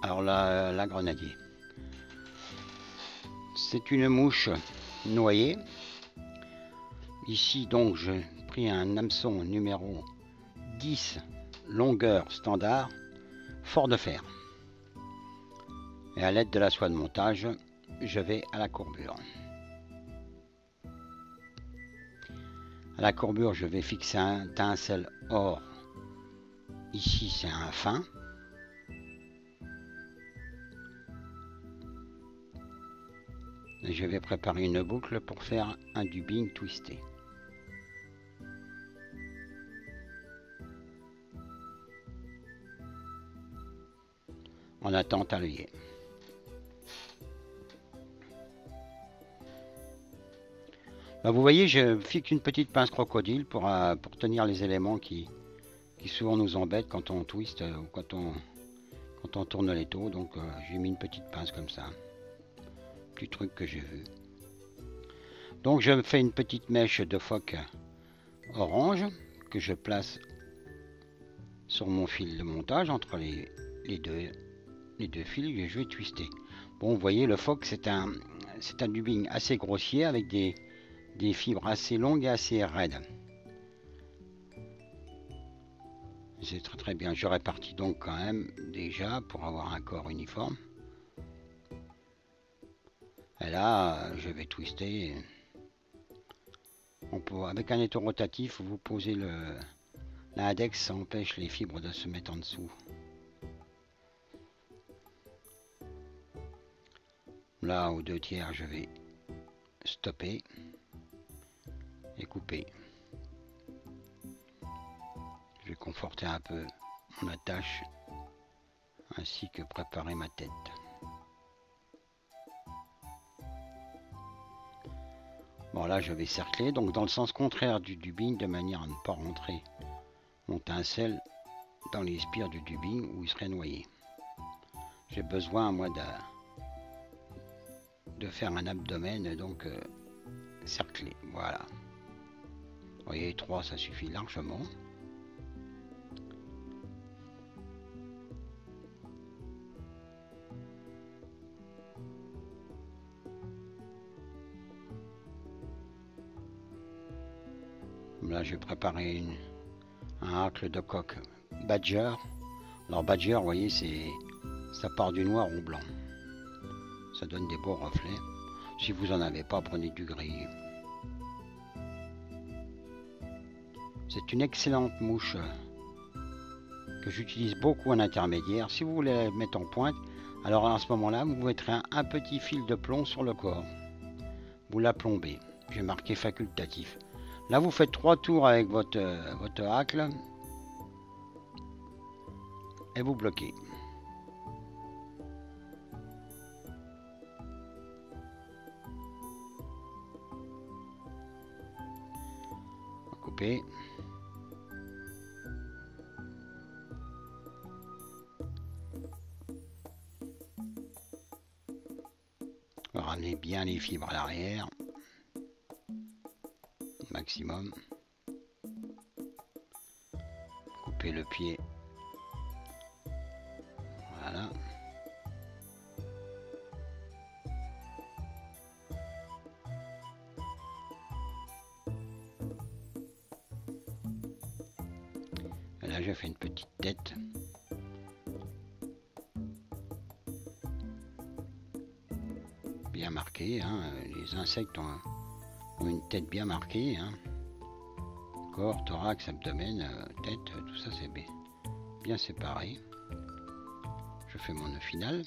Alors la grenadier, c'est une mouche noyée. Ici donc j'ai pris un hameçon numéro 10, longueur standard, fort de fer. Et à l'aide de la soie de montage, je vais à la courbure. À la courbure, je vais fixer un tinsel or. Ici, c'est un fin. Et je vais préparer une boucle pour faire un dubbing twisté. En attente à l'œillet. Vous voyez, je fixe une petite pince crocodile pour tenir les éléments qui souvent nous embêtent quand on twist ou quand on tourne les taux. Donc j'ai mis une petite pince comme ça. Petit truc que j'ai vu. Donc je fais une petite mèche de phoque orange que je place sur mon fil de montage entre les deux fils que je vais twister. Bon, vous voyez, le phoque c'est un dubbing assez grossier avec des fibres assez longues et assez raides. C'est très très bien. Je répartis donc quand même déjà pour avoir un corps uniforme. Et là, je vais twister. Avec un étau rotatif, vous posez l'index, ça empêche les fibres de se mettre en dessous. Là, aux 2/3, je vais stopper et couper. Je vais conforter un peu mon attache ainsi que préparer ma tête. Bon, là je vais cercler donc dans le sens contraire du dubbing de manière à ne pas rentrer mon tinsel dans les spires du dubbing où il serait noyé. J'ai besoin moi de faire un abdomen donc cerclé. Voilà. Vous voyez, 3 ça suffit largement. Là, je vais préparer un hacle de coque Badger. Alors Badger, vous voyez, ça part du noir au blanc. Ça donne des beaux reflets. Si vous en avez pas, prenez du gris. C'est une excellente mouche que j'utilise beaucoup en intermédiaire. Si vous voulez la mettre en pointe, alors à ce moment-là, vous mettrez un petit fil de plomb sur le corps. Vous la plombez. J'ai marqué facultatif. Là, vous faites 3 tours avec votre hacle et vous bloquez. Couper. Ramenez bien les fibres à l'arrière. Maximum. Couper le pied. Voilà. Et là, je fais une petite tête. Bien marquée. Hein. Les insectes ont une tête bien marquée. Hein. Corps, thorax, abdomen, tête, tout ça c'est bien séparé. Je fais mon nœud final.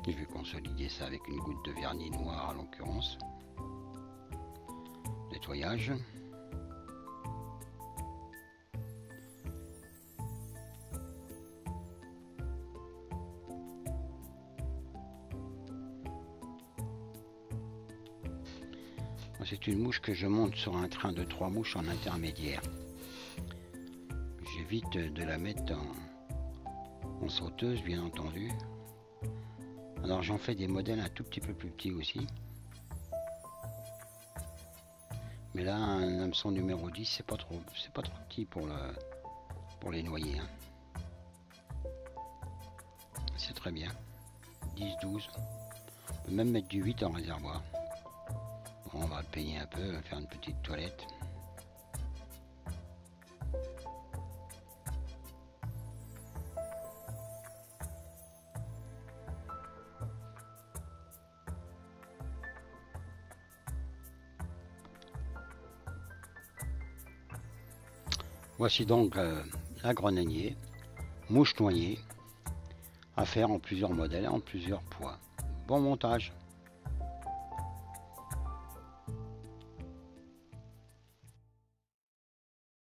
Je vais consolider ça avec une goutte de vernis noir en l'occurrence. Nettoyage. C'est une mouche que je monte sur un train de 3 mouches en intermédiaire. J'évite de la mettre en sauteuse, bien entendu. Alors j'en fais des modèles un tout petit peu plus petits aussi. Mais là, un hameçon numéro 10, c'est pas trop petit pour les noyer. Hein. c'est très bien. 10, 12. On peut même mettre du 8 en réservoir. Bon, on va le peigner un peu, faire une petite toilette. Voici donc la grenadier, mouche noyée, à faire en plusieurs modèles, en plusieurs poids. Bon montage!